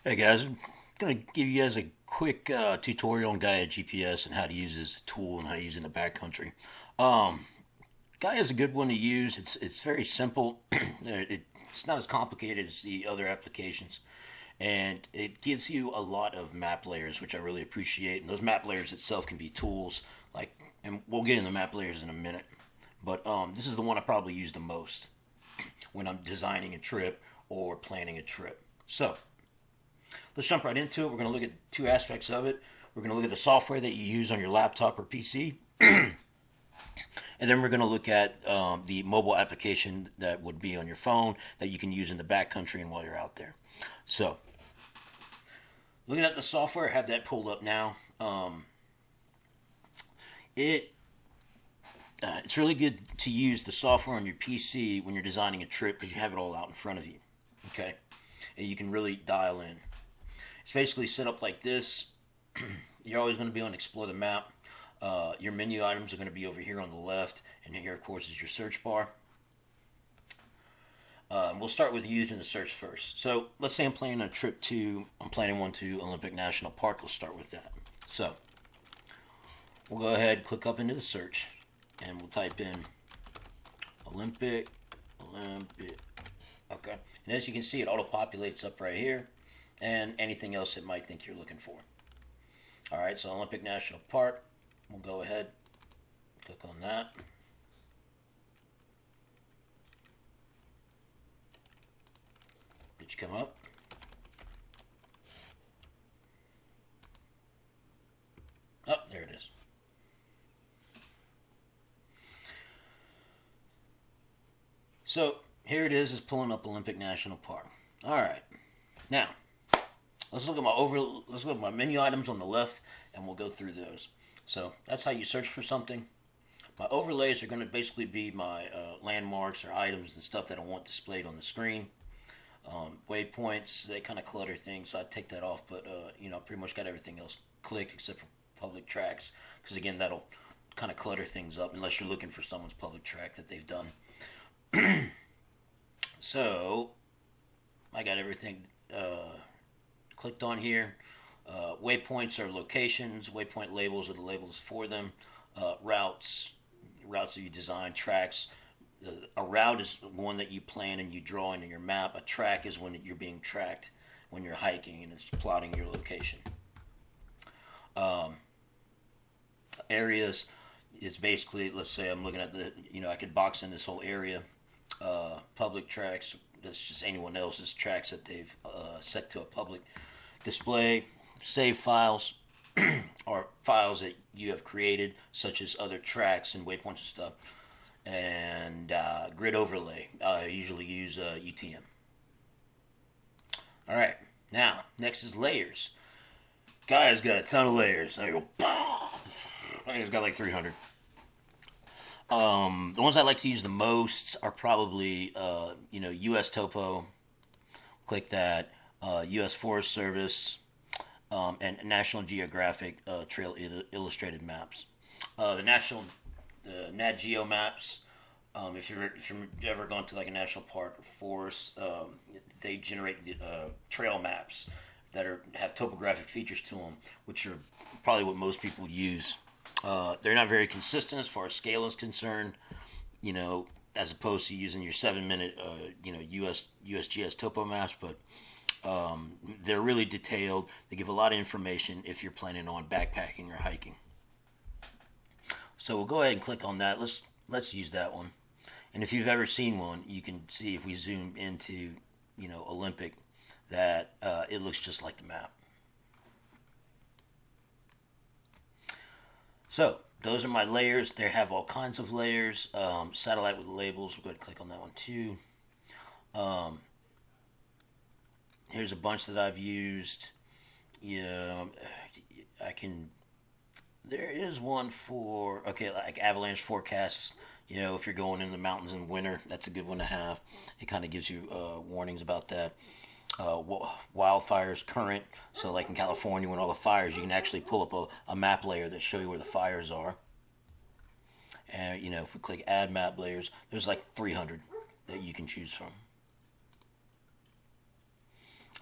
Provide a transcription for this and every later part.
Hey guys, I'm gonna give you guys a quick tutorial on Gaia GPS and how to use this tool and how to use it in the backcountry. Um, Gaia is a good one to use. It's very simple. It's not as complicated as the other applications, and it gives you a lot of map layers, which I really appreciate. And those map layers itself can be tools, like, and we'll get into map layers in a minute. But this is the one I probably use the most when I'm designing a trip or planning a trip. So let's jump right into it. We're going to look at two aspects of it. We're going to look at the software that you use on your laptop or PC, and then we're going to look at the mobile application that would be on your phone that you can use in the backcountry and while you're out there. So, looking at the software, I have that pulled up now. It it's really good to use the software on your PC when you're designing a trip because you have it all out in front of you. Okay, and you can really dial in. It's basically set up like this. You're always going to be on Explore the Map. Your menu items are going to be over here on the left, and here, of course, is your search bar. We'll start with using the search first. So let's say I'm planning one to Olympic National Park. Let's start with that. So we'll go ahead, click up into the search, and we'll type in Olympic. Okay. And as you can see, it auto-populates up right here, and anything else it might think you're looking for. All right, so Olympic National Park. We'll go ahead, click on that. Did you come up? Oh, there it is. So here it is pulling up Olympic National Park. All right, now let's look at my menu items on the left, and we'll go through those. So that's how you search for something. My overlays are going to basically be my landmarks or items and stuff that I want displayed on the screen. Waypoints, they kind of clutter things, so I take that off. But pretty much got everything else clicked except for public tracks, because again, that'll kind of clutter things up unless you're looking for someone's public track that they've done. So I got everything clicked on here. Waypoints are locations. Waypoint labels are the labels for them. Routes that you design. Tracks. A route is one that you plan and you draw into your map. A track is when you're being tracked when you're hiking and it's plotting your location. Areas is basically, let's say I'm looking at I could box in this whole area. Public tracks, that's just anyone else's tracks that they've set to a public display. Save files or files that you have created, such as other tracks and waypoints and stuff. And grid overlay. I usually use UTM. All right, now next is layers. Guy's got a ton of layers. I go, I think it's got like 300. The ones I like to use the most are probably, U.S. Topo. Click that. U.S. Forest Service, and National Geographic Trail Illustrated Maps. The Nat Geo maps. If you're ever going to like a national park or forest, they generate the trail maps that have topographic features to them, which are probably what most people use. They're not very consistent as far as scale is concerned, as opposed to using your 7-minute, USGS topo maps, but they're really detailed. They give a lot of information if you're planning on backpacking or hiking. So we'll go ahead and click on that. Let's use that one. And if you've ever seen one, you can see if we zoom into, Olympic, that it looks just like the map. So those are my layers. They have all kinds of layers. Satellite with labels. We'll go ahead and click on that one too. Here's a bunch that I've used. Yeah, There is one for like avalanche forecasts. If you're going in the mountains in winter, that's a good one to have. It kind of gives you warnings about that. Wildfires current. So like in California, when all the fires, you can actually pull up a map layer that show you where the fires are. And if we click Add Map Layers, there's like 300 that you can choose from.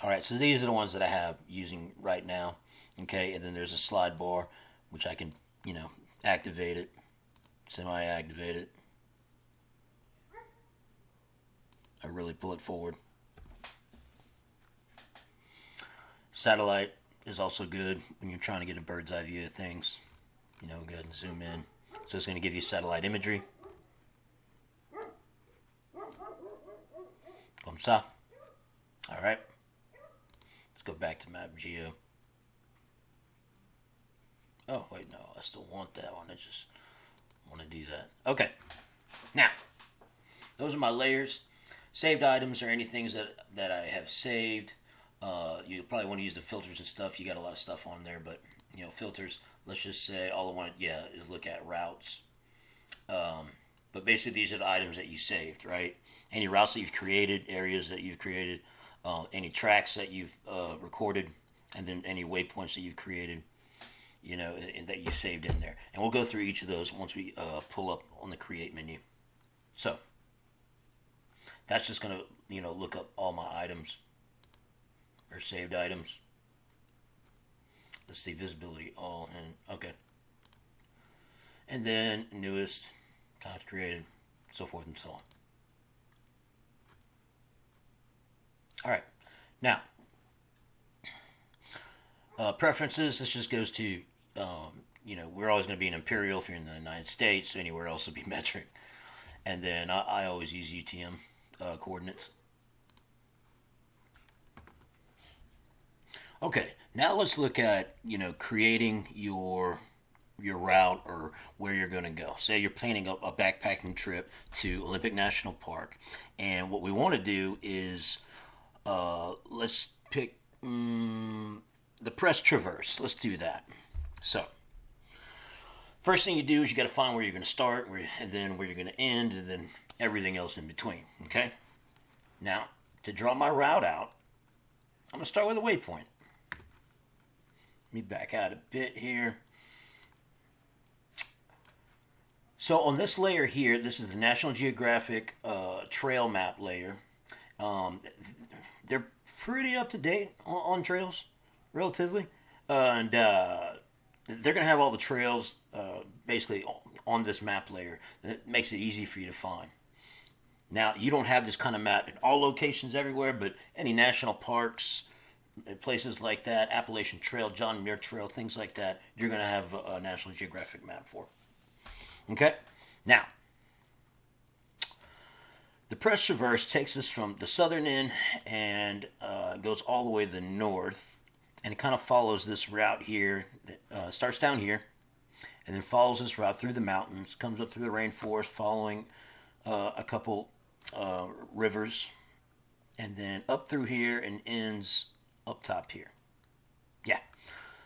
All right, so these are the ones that I have using right now. Okay, and then there's a slide bar, which I can, activate it, semi-activate it. I really pull it forward. Satellite is also good when you're trying to get a bird's eye view of things. Go ahead and zoom in. So it's going to give you satellite imagery. Comme ça. All right. Let's go back to Map Geo. Oh, wait, no. I still want that one. I just want to do that. Okay. Now, those are my layers. Saved items are any things that I have saved. You probably want to use the filters and stuff. You got a lot of stuff on there, but filters. Let's just say all I want is look at routes. But basically, these are the items that you saved, right? Any routes that you've created, areas that you've created, any tracks that you've recorded, and then any waypoints that you've created, and that you saved in there. And we'll go through each of those once we pull up on the create menu. So that's just going to look up all my items or saved items. Let's see, visibility all in. Okay. And then newest, types created, so forth and so on. All right. Now, preferences, this just goes to, we're always going to be in imperial if you're in the United States. So anywhere else will be metric. And then I always use UTM coordinates. Okay, now let's look at, creating your route or where you're going to go. Say you're planning a backpacking trip to Olympic National Park. And what we want to do is, let's pick the press traverse. Let's do that. So, first thing you do is you got to find where you're going to start, and then where you're going to end, and then everything else in between. Okay? Now, to draw my route out, I'm going to start with a waypoint. Let me back out a bit here. So on this layer here, this is the National Geographic trail map layer. They're pretty up to date on trails, relatively. And they're going to have all the trails basically on this map layer. That makes it easy for you to find. Now, you don't have this kind of map in all locations everywhere, but any national parks, places like that, Appalachian Trail, John Muir Trail, things like that, you're going to have a National Geographic map for. Okay? Now, the press traverse takes us from the southern end and goes all the way to the north, and it kind of follows this route here that starts down here and then follows this route through the mountains, comes up through the rainforest, following a couple rivers, and then up through here and ends up top here. Yeah.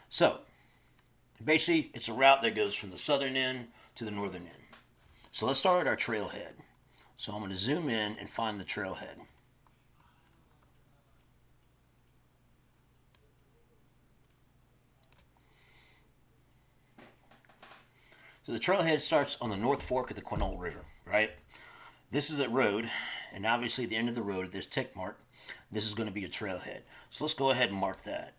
So, basically, it's a route that goes from the southern end to the northern end. So let's start at our trailhead. So I'm going to zoom in and find the trailhead. So the trailhead starts on the North Fork of the Quinault River, right? This is a road, and obviously the end of the road at this tick mark, this is going to be a trailhead. So let's go ahead and mark that.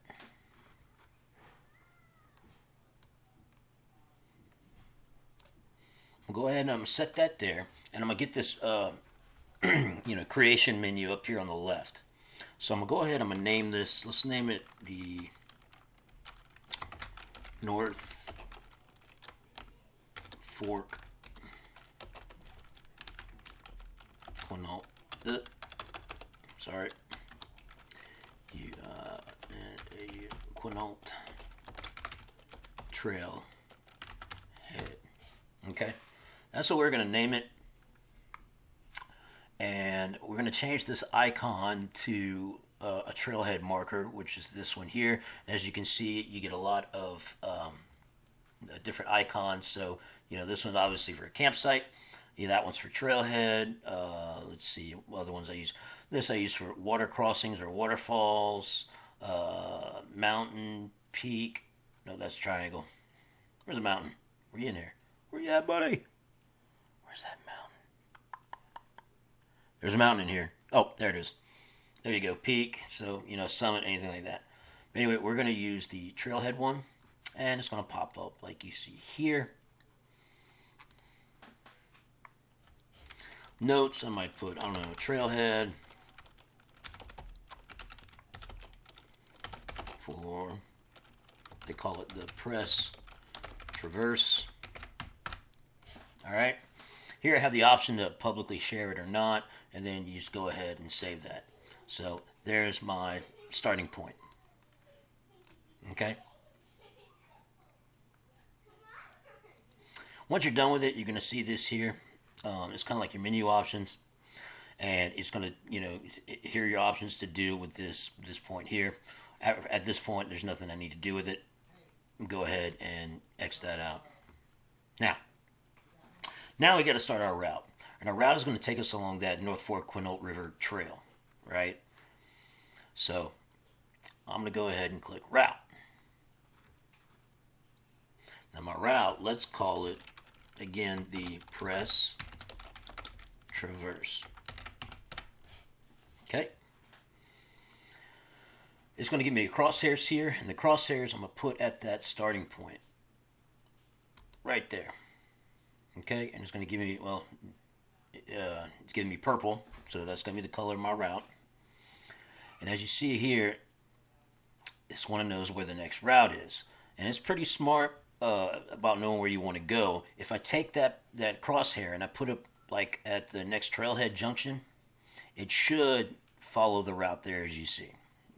I'll go ahead and I'm going to set that there, and I'm going to get this creation menu up here on the left. So I'm going to go ahead, I'm going to name this, let's name it the North Fork Quinault. Sorry. Quinault Trail Head. Okay. That's what we're going to name it. And we're going to change this icon to a trailhead marker, which is this one here. As you can see, you get a lot of different icons. So, this one's obviously for a campsite. That one's for trailhead. Let's see what other ones I use. This I use for water crossings or waterfalls, mountain, peak. No, that's a triangle. Where's the mountain? Where you in here? Where you at, buddy? Where's that mountain? There's a mountain in here. Oh, there it is. There you go, peak. So, summit, anything like that. But anyway, we're going to use the trailhead one, and it's going to pop up like you see here. Notes, I might put, I don't know, trailhead for, they call it the press traverse. All right. Here I have the option to publicly share it or not, and then you just go ahead and save that. So there's my starting point. Okay. Once you're done with it, you're going to see this here. It's kind of like your menu options, and it's going to, here are your options to do with this point here. At this point, there's nothing I need to do with it. Go ahead and X that out. Now we got to start our route, and our route is going to take us along that North Fork Quinault River Trail, right? So I'm going to go ahead and click route. Now my route, let's call it again the press traverse. Okay. It's going to give me crosshairs here, and the crosshairs I'm going to put at that starting point right there. Okay, and it's going to give me, well, it's giving me purple, so that's going to be the color of my route. And as you see here, this one knows where the next route is, and it's pretty smart about knowing where you want to go. If I take that crosshair and I put it like at the next trailhead junction, it should follow the route there as you see.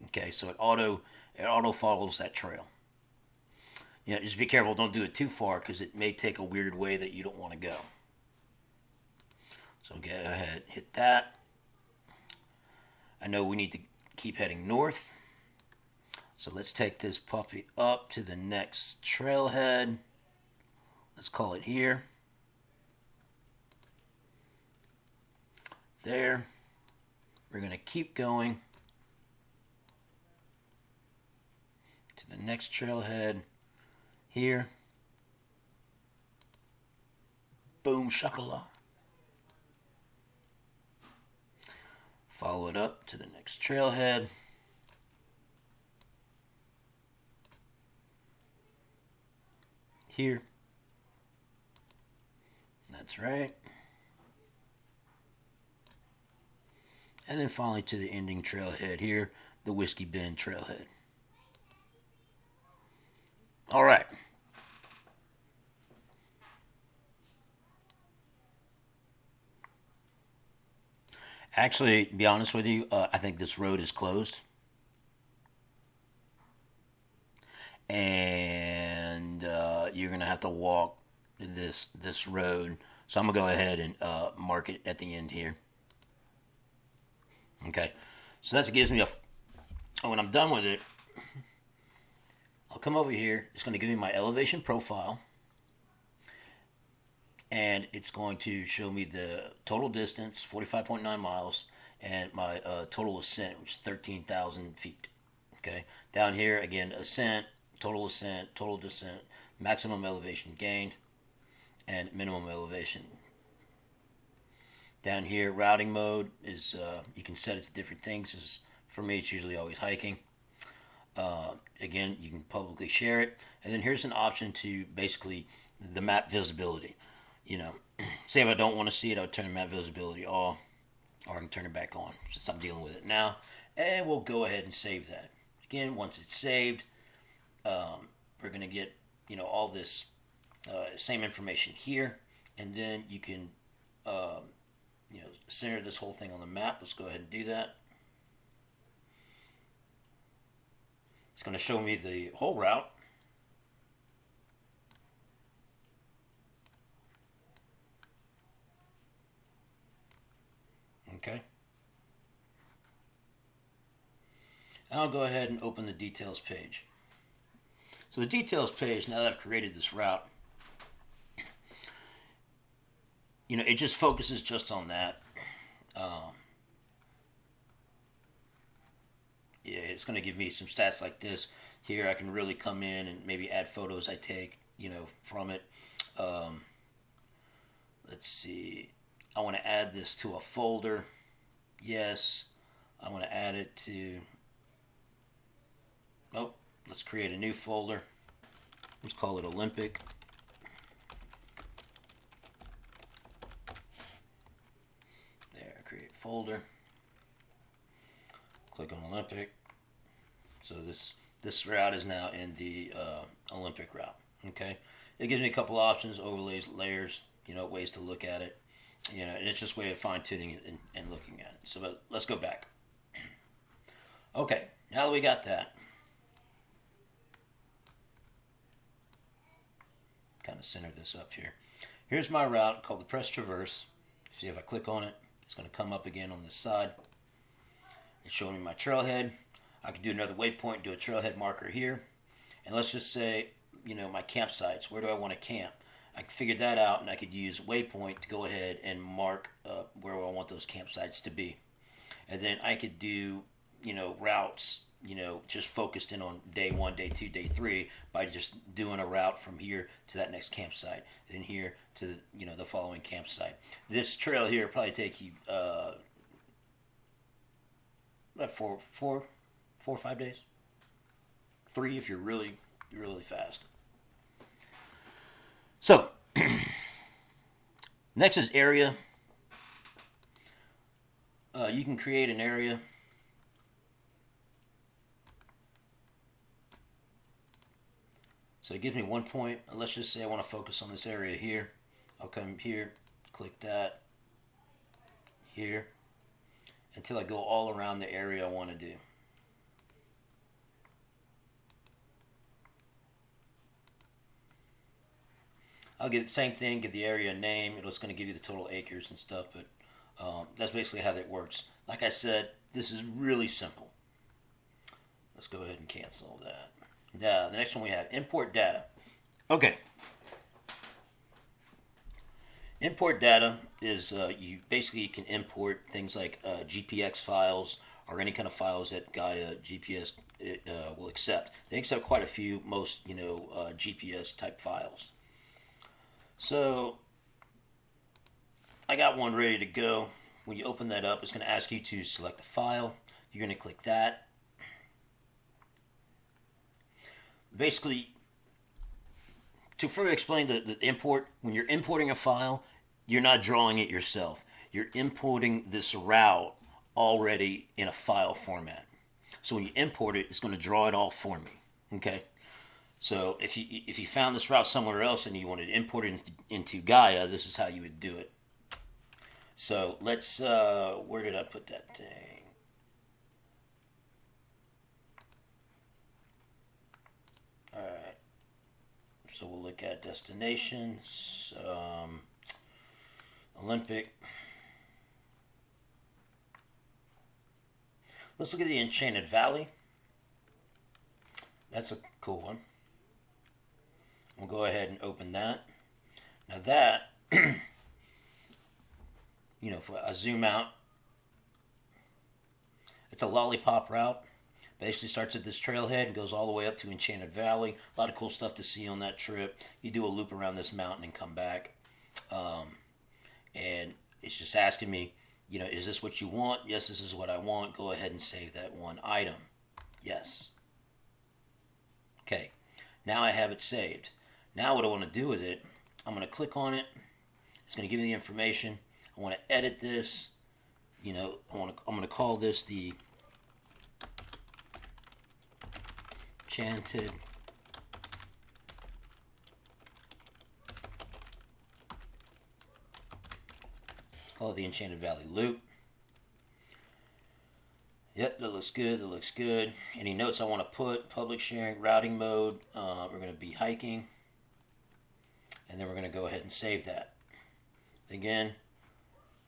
Okay, so it auto follows that trail. Just be careful, don't do it too far because it may take a weird way that you don't want to go. So go ahead, hit that. I know we need to keep heading north. So let's take this puppy up to the next trailhead. Let's call it here. There. We're going to keep going to the next trailhead here. Boom shakala. Follow it up to the next trailhead. Here. That's right. And then finally to the ending trailhead here, the Whiskey Bend trailhead. All right. Actually, to be honest with you, I think this road is closed. And you're going to have to walk this road. So I'm going to go ahead and mark it at the end here. Okay. So that gives me when I'm done with it, I'll come over here. It's going to give me my elevation profile. And it's going to show me the total distance, 45.9 miles, and my total ascent, which is 13,000 feet. Okay. Down here, again, ascent, total descent, maximum elevation gained, and minimum elevation. Down here, routing mode is, you can set it to different things. For me, it's usually always hiking. Again, you can publicly share it. And then here's an option to basically the map visibility. Say if I don't want to see it, I'll turn the map visibility off, or I can turn it back on since I'm dealing with it now. And we'll go ahead and save that. Again, once it's saved, we're going to get, all this same information here. And then you can, center this whole thing on the map. Let's go ahead and do that. It's going to show me the whole route. Okay. I'll go ahead and open the details page. So the details page, now that I've created this route, it just focuses just on that. It's going to give me some stats like this. Here I can really come in and maybe add photos I take, from it. Let's see. I want to add this to a folder. Yes. I want to add it to, oh, let's create a new folder. Let's call it Olympic. There, create folder. Click on Olympic. So this route is now in the Olympic route. Okay, it gives me a couple options: overlays, layers, ways to look at it. And it's just a way of fine tuning it and looking at it. So let's go back. Okay, now that we got that, kind of center this up here. Here's my route called the Press Traverse. See, if I click on it, it's going to come up again on this side. It's showing me my trailhead. I could do another waypoint, do a trailhead marker here. And let's just say, my campsites. Where do I want to camp? I figured that out, and I could use waypoint to go ahead and mark where I want those campsites to be. And then I could do, routes, just focused in on day 1, day 2, day 3 by just doing a route from here to that next campsite, then here to, the following campsite. This trail here will probably take you about 4 or 5 days. 3 if you're really, really fast. So, next is area. You can create an area. So it gives me 1 point. Let's just say I want to focus on this area here. I'll come here, click that, here, until I go all around the area I want to do. I'll get the same thing, give the area a name. It's going to give you the total acres and stuff, but that's basically how that works. Like I said, this is really simple. Let's go ahead and cancel that. Now, the next one we have import data. Okay. Import data is you can import things like GPX files or any kind of files that Gaia GPS will accept. They accept quite a few, most GPS type files. So I got one ready to go. When you open that up, it's going to ask you to select the file. You're going to click that. Basically, to further explain the import, when you're importing a file, you're not drawing it yourself. You're importing this route already in a file format. So when you import it, it's going to draw it all for me. Okay? So if you found this route somewhere else and you wanted to import it into Gaia, this is how you would do it. So let's, where did I put that thing? All right. So we'll look at destinations, Olympic. Let's look at the Enchanted Valley. That's a cool one. We'll go ahead and open that. Now that, if I zoom out, it's a lollipop route. Basically starts at this trailhead and goes all the way up to Enchanted Valley. A lot of cool stuff to see on that trip. You do a loop around this mountain and come back. And it's just asking me, is this what you want? Yes, this is what I want. Go ahead and save that one item. Yes. Okay. Now I have it saved. Now what I want to do with it, I'm going to click on it. It's going to give me the information. I want to edit this. I'm going to call this the Enchanted call it the Enchanted Valley Loop. Yep, that looks good. That looks good. Any notes I want to put? Public sharing, routing mode. We're going to be hiking. And then we're going to go ahead and save that. Again,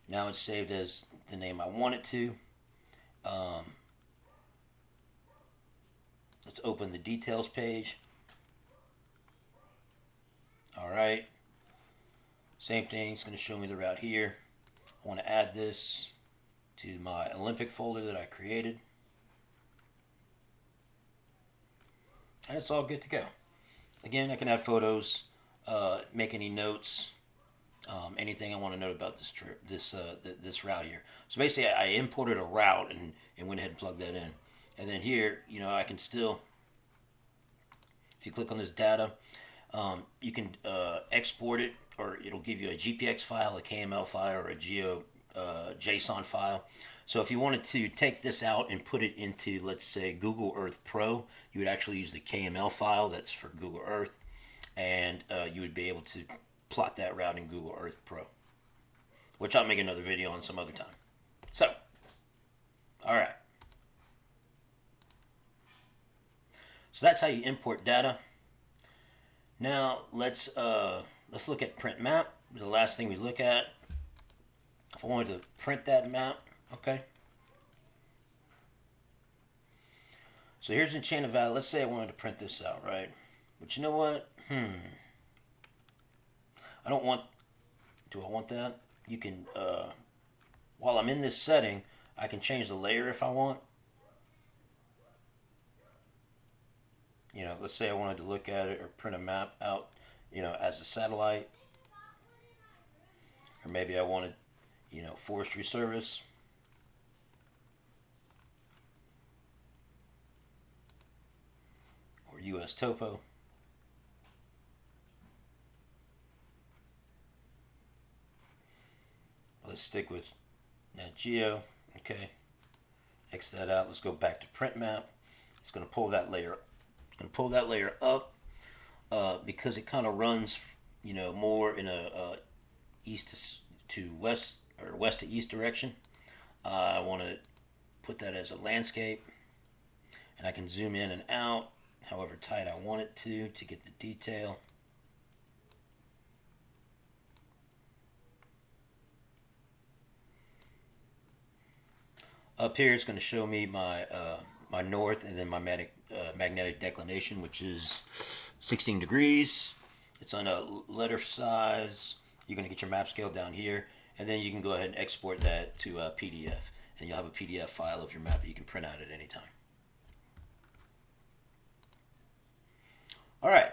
now it's saved as the name I want it to. Let's open the details page. All right. Same thing. It's going to show me the route here. I want to add this to my Olympic folder that I created. And it's all good to go. Again, I can add photos, make any notes. anything I want to know about this trip, this route here. So basically, I imported a route and went ahead and plugged that in. And then here, I can still, if you click on this data, you can export it, or it'll give you a GPX file, a KML file, or a JSON file. So if you wanted to take this out and put it into, let's say, Google Earth Pro, you would actually use the KML file that's for Google Earth, and you would be able to plot that route in Google Earth Pro, which I'll make another video on some other time. So, all right. So that's how you import data. Now let's look at print map. The last thing we look at. If I wanted to print that map, okay. So here's Enchanted Valley. Let's say I wanted to print this out, right? But you know what? I don't want. Do I want that? You can. While I'm in this setting, I can change the layer if I want. Let's say I wanted to look at it or print a map out, as a satellite. Or maybe I wanted, Forestry Service. Or US Topo. Let's stick with Nat Geo. Okay. X that out. Let's go back to print map. It's going to pull that layer up. And pull that layer up because it kind of runs, more in a east to west or west to east direction. I want to put that as a landscape, and I can zoom in and out however tight I want it to get the detail. Up here, it's going to show me my my north and then my magnetic declination, which is 16 degrees. It's on a letter size. You're going to get your map scale down here, and then you can go ahead and export that to a PDF, and you'll have a PDF file of your map that you can print out at any time. All right.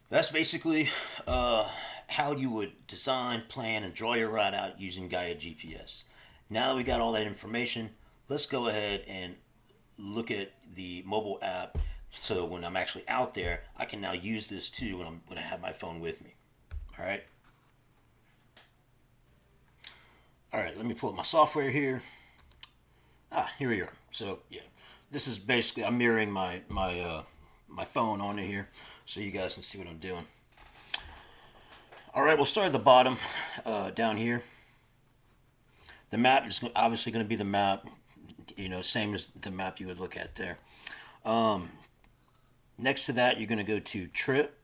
That's basically how you would design, plan, and draw your route out using Gaia GPS. Now that we got all that information, let's go ahead and look at the mobile app. So when I'm actually out there, I can now use this too when I have my phone with me. All right. All right. Let me pull up my software here. Here we are. So yeah, this is basically I'm mirroring my phone onto here, so you guys can see what I'm doing. All right. We'll start at the bottom, down here. The map is obviously going to be the map, same as the map you would look at there. Next to that, you're going to go to trip.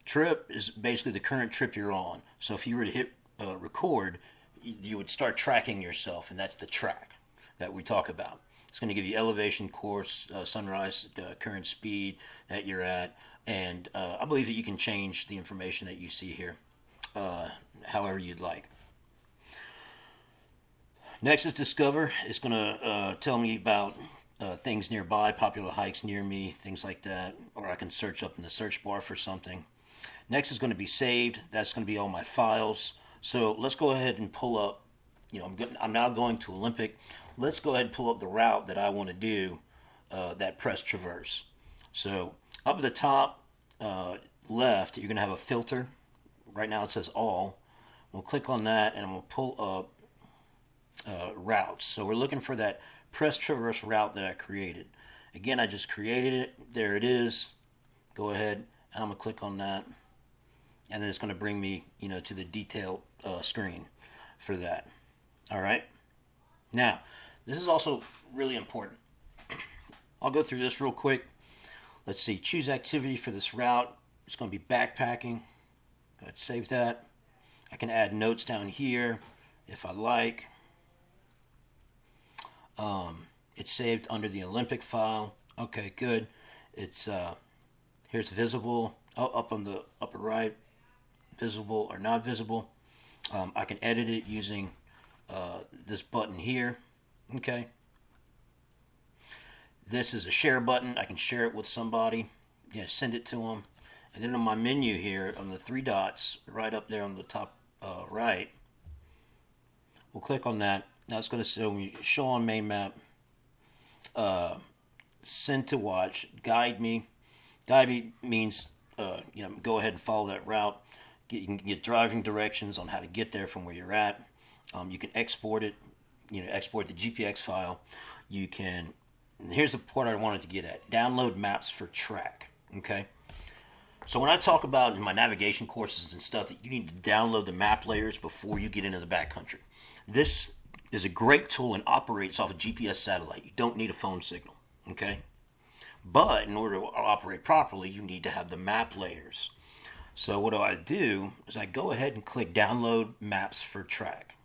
Trip is basically the current trip you're on. So if you were to hit record, you would start tracking yourself, and that's the track that we talk about. It's going to give you elevation, course, sunrise, current speed that you're at, and I believe that you can change the information that you see here however you'd like. Next is Discover. It's going to tell me about things nearby, popular hikes near me, things like that. Or I can search up in the search bar for something. Next is going to be Saved. That's going to be all my files. So let's go ahead and pull up. I'm now going to Olympic. Let's go ahead and pull up the route that I want to do, that press traverse. So up at the top left, you're going to have a filter. Right now it says All. We'll click on that, and I'm going to pull up routes. So we're looking for that press traverse route that I created. Again, I just created it. There it is. Go ahead, and I'm going to click on that, and then it's going to bring me, to the detailed screen for that. All right. Now, this is also really important. I'll go through this real quick. Let's see. Choose activity for this route. It's going to be backpacking. Go ahead, save that. I can add notes down here if I like. It's saved under the Olympic file. Okay, good. It's here's visible. Up on the upper right, visible or not visible. I can edit it using this button here. Okay. This is a share button. I can share it with somebody. Send it to them, And then on my menu here, on the three dots right up there on the top right, we'll click on that. Now it's going to show on main map, send to watch, guide me. Guide me means, go ahead and follow that route. You can get driving directions on how to get there from where you're at. You can export it, export the GPX file. You can, here's the part I wanted to get at, download maps for track, okay? So when I talk about in my navigation courses and stuff that you need to download the map layers before you get into the backcountry, this is a great tool and operates off a GPS satellite. You don't need a phone signal, okay? But in order to operate properly, you need to have the map layers. So what I do is I go ahead and click download maps for track.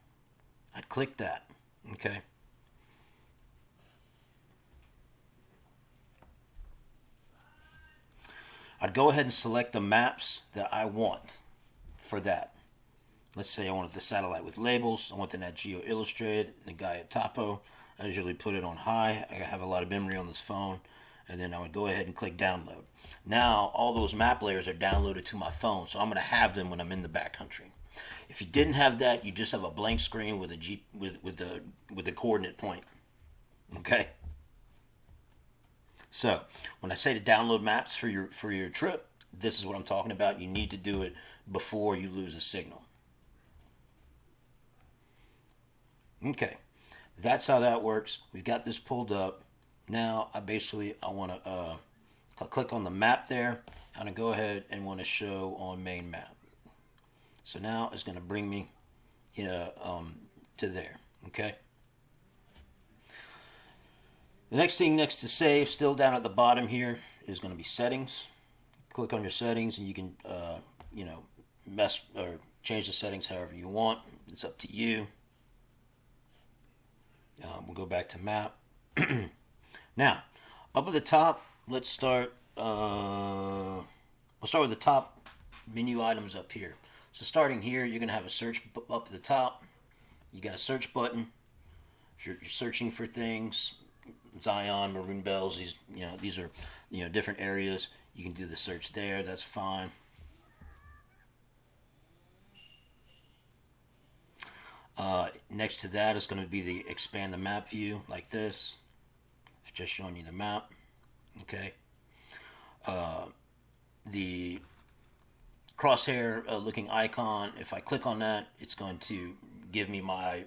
I click that, okay? I'd go ahead and select the maps that I want for that. Let's say I wanted the satellite with labels. I want the Nat Geo Illustrated, the Gaia Topo. I usually put it on high. I have a lot of memory on this phone. And then I would go ahead and click download. Now all those map layers are downloaded to my phone, so I'm going to have them when I'm in the backcountry. If you didn't have that, you just have a blank screen with a coordinate point. Okay. So when I say to download maps for your trip, this is what I'm talking about. You need to do it before you lose a signal. Okay, that's how that works. We've got this pulled up. Now I want to click on the map there. I'm going to go ahead and want to show on main map. So now it's going to bring me to there. Okay. The next thing next to save, still down at the bottom here, is going to be settings. Click on your settings and you can mess or change the settings however you want. It's up to you. We'll go back to map. Now, up at the top, let's start. We'll start with the top menu items up here. So starting here, you're going to have a search up at the top. You got a search button. If you're searching for things, Zion, Maroon Bells, these are different areas. You can do the search there. That's fine. Next to that is going to be the expand the map view like this. It's just showing you the map. Okay. The crosshair looking icon, if I click on that, it's going to give me my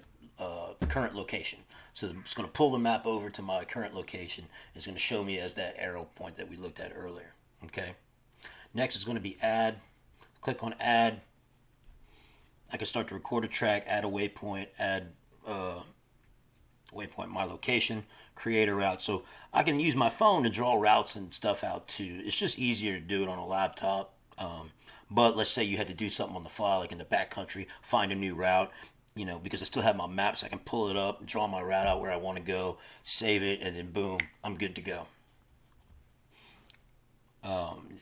current location. So it's going to pull the map over to my current location. It's going to show me as that arrow point that we looked at earlier. Okay. Next is going to be add. Click on add. I can start to record a track, add a waypoint, add waypoint my location, create a route. So I can use my phone to draw routes and stuff out too. It's just easier to do it on a laptop. But let's say you had to do something on the fly, like in the backcountry, find a new route, because I still have my maps. I can pull it up, draw my route out where I want to go, save it, and then boom, I'm good to go.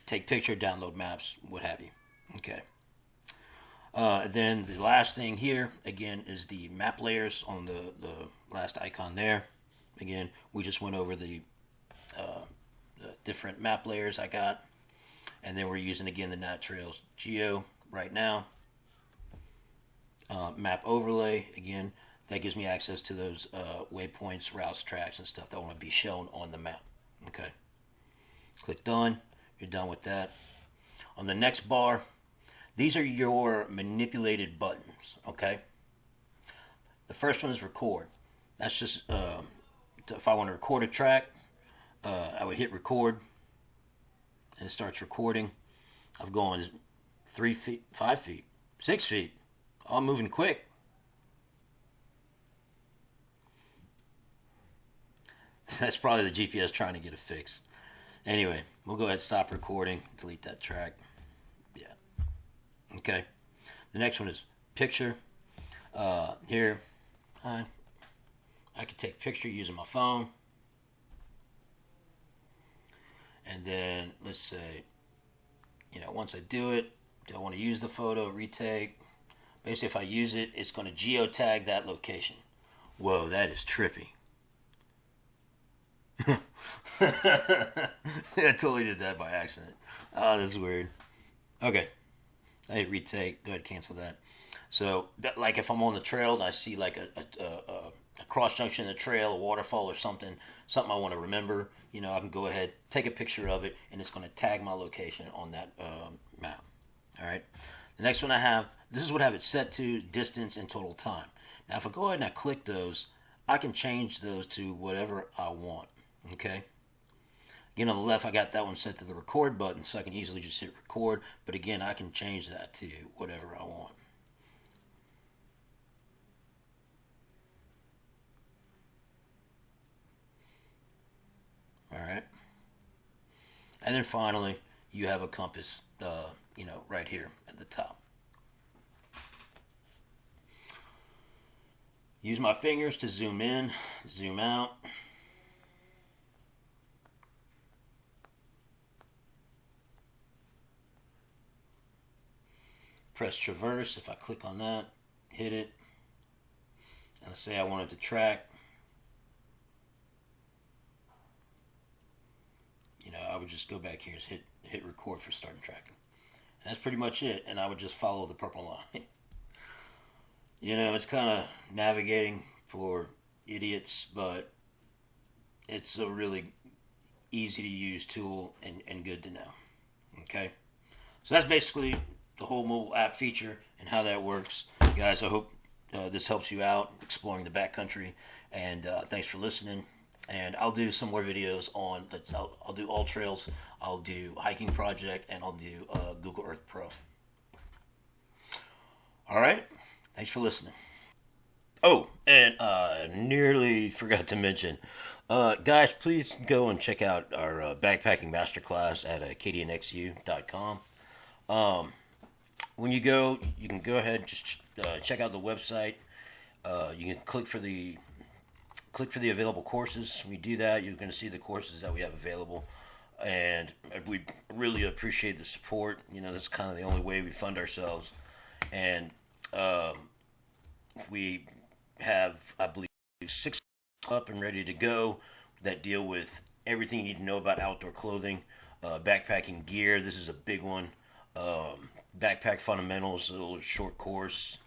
Take picture, download maps, what have you. Okay. Then the last thing here, again, is the map layers on the last icon there. Again, we just went over the different map layers I got. And then we're using, again, the Nat Trails Geo right now. Map overlay, again, that gives me access to those waypoints, routes, tracks, and stuff that want to be shown on the map. Okay. Click done. You're done with that. On the next bar, these are your manipulated buttons, okay? The first one is record. That's just, if I want to record a track, I would hit record, and it starts recording. I've gone 3 feet, 5 feet, 6 feet. I'm moving quick. That's probably the GPS trying to get a fix. Anyway, we'll go ahead and stop recording, delete that track. Yeah. Okay. The next one is picture. Here, I can take picture using my phone. And then let's say, once I do it, do I want to use the photo, retake? Basically, if I use it, it's going to geotag that location. Whoa, that is trippy. I totally did that by accident. Oh, that's weird. Okay. Hey, retake. Go ahead, cancel that. So, like, if I'm on the trail and I see like a cross junction in the trail, a waterfall or something I want to remember, I can go ahead, take a picture of it, and it's going to tag my location on that map. All right. The next one I have, this is what I have it set to: distance and total time. Now, if I go ahead and I click those, I can change those to whatever I want. Okay. Again, on the left, I got that one set to the record button, so I can easily just hit record. But again, I can change that to whatever I want. All right. And then finally, you have a compass, right here at the top. Use my fingers to zoom in, zoom out. Press traverse. If I click on that, hit it, and I say I want it to track, I would just go back here and hit record for starting tracking. And that's pretty much it. And I would just follow the purple line. It's kind of navigating for idiots, but it's a really easy to use tool and good to know. Okay, so that's basically the whole mobile app feature and how that works, guys. I hope this helps you out exploring the backcountry, and thanks for listening. And I'll do some more videos on. I'll do all trails. I'll do hiking project, and I'll do Google Earth Pro. All right. Thanks for listening. Oh, and nearly forgot to mention, guys, please go and check out our backpacking masterclass at acadianxu.com. When you go, you can go ahead and just check out the website. You can click for the available courses. When you do that, you're going to see the courses that we have available, and we really appreciate the support. That's kind of the only way we fund ourselves, and we have, I believe, 6 up and ready to go that deal with everything you need to know about outdoor clothing, backpacking gear. This is a big one. Backpack fundamentals, a little short course.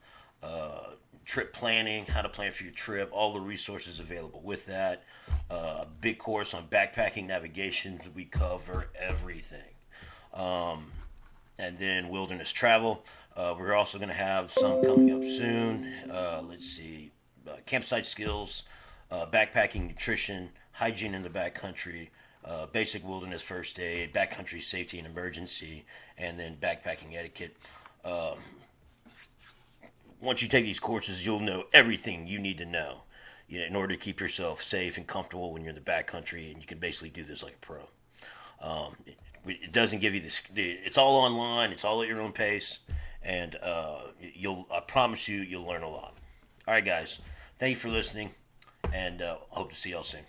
Trip planning, how to plan for your trip, all the resources available with that. A big course on backpacking navigation. We cover everything. And then wilderness travel. We're also going to have some coming up soon. Let's see, campsite skills, backpacking nutrition, hygiene in the backcountry, basic wilderness first aid, backcountry safety and emergency, and then backpacking etiquette. Once you take these courses, you'll know everything you need to know, in order to keep yourself safe and comfortable when you're in the backcountry, and you can basically do this like a pro. It doesn't give you this. It's all online. It's all at your own pace, and I promise you'll learn a lot. All right, guys. Thank you for listening, and I hope to see y'all soon.